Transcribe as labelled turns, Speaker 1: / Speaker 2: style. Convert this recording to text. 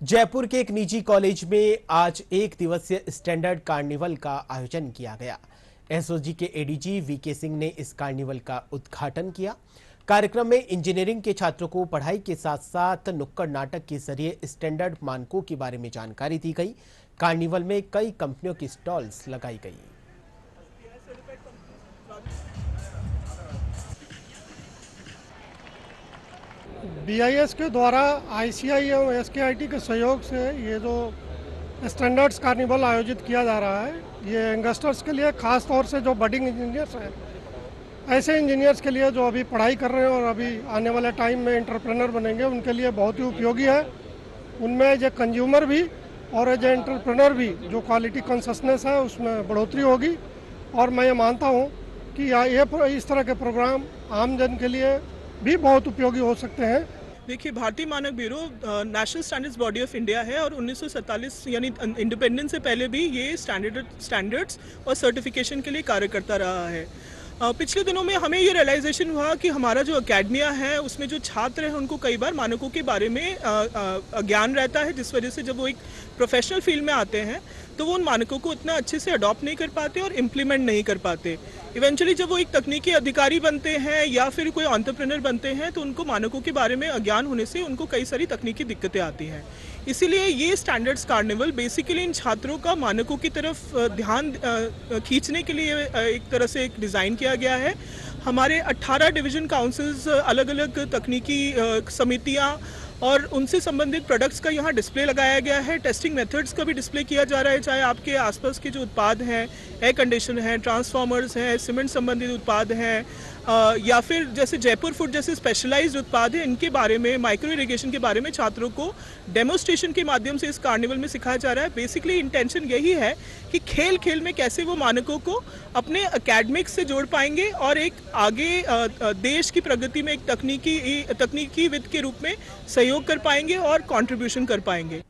Speaker 1: जयपुर के एक निजी कॉलेज में आज एक दिवसीय स्टैंडर्ड कार्निवल का आयोजन किया गया। एसओजी के एडीजी वीके सिंह ने इस कार्निवल का उद्घाटन किया। कार्यक्रम में इंजीनियरिंग के छात्रों को पढ़ाई के साथ साथ नुक्कड़ नाटक के जरिए स्टैंडर्ड मानकों के बारे में जानकारी दी गई। कार्निवल में कई कंपनियों की स्टॉल्स लगाई गई।
Speaker 2: बीआईएस के द्वारा आईसीआई और एसकेआईटी के सहयोग से ये जो स्टैंडर्ड्स कार्निवल आयोजित किया जा रहा है, ये यंगस्टर्स के लिए खास तौर से जो बडिंग इंजीनियर्स हैं, ऐसे इंजीनियर्स के लिए जो अभी पढ़ाई कर रहे हैं और अभी आने वाले टाइम में एंटरप्रेन्योर बनेंगे, उनके लिए बहुत ही उपयोगी है। उनमें एज ए कंज्यूमर भी और एज ए एंटरप्रेन्योर भी जो क्वालिटी कॉन्शसनेस है उसमें बढ़ोतरी होगी। और मैं ये मानता हूँ कि ये इस तरह के प्रोग्राम आम जन के लिए भी बहुत उपयोगी हो सकते हैं।
Speaker 3: देखिए, भारतीय मानक bureau national standards body of India है और 1947 यानी इंडिपेंडेंस से पहले भी ये स्टैंडर्ड्स और सर्टिफिकेशन के लिए कार्य करता रहा है। पिछले दिनों में हमें ये रियलाइजेशन हुआ कि हमारा जो अकेडमिया है उसमें जो छात्र हैं उनको कई बार मानकों के बारे में अज्ञान रहता है, जिस वजह से जब वो एक प्रोफेशनल फील्ड में आते हैं तो वो उन मानकों को उतना अच्छे से अडॉप्ट नहीं कर पाते और इम्प्लीमेंट नहीं कर पाते। इवेंचुअली जब वो एक तकनीकी अधिकारी बनते हैं या फिर कोई एंटरप्रेन्योर बनते हैं तो उनको मानकों के बारे में अज्ञान होने से उनको कई सारी तकनीकी दिक्कतें आती हैं। इसीलिए ये स्टैंडर्ड्स कार्निवल बेसिकली इन छात्रों का मानकों की तरफ ध्यान खींचने के लिए एक तरह से एक डिज़ाइन किया गया है। हमारे 18 डिवीजन काउंसिल्स, अलग अलग तकनीकी समितियाँ और उनसे संबंधित प्रोडक्ट्स का यहाँ डिस्प्ले लगाया गया है। टेस्टिंग मेथड्स का भी डिस्प्ले किया जा रहा है, चाहे आपके आसपास के जो उत्पाद हैं, एयर कंडीशन हैं, ट्रांसफार्मर्स हैं, सीमेंट संबंधित उत्पाद हैं, या फिर जैसे जयपुर फूड जैसे स्पेशलाइज्ड उत्पाद हैं, इनके बारे में, माइक्रो इरिगेशन के बारे में छात्रों को डेमोस्ट्रेशन के माध्यम से इस कार्निवल में सिखाया जा रहा है। बेसिकली इंटेंशन यही है कि खेल खेल में कैसे वो मानकों को अपने एकेडमिक्स से जोड़ पाएंगे और एक आगे देश की प्रगति में एक तकनीकी वित्त के रूप में सहयोग कर पाएंगे और कंट्रीब्यूशन कर पाएंगे।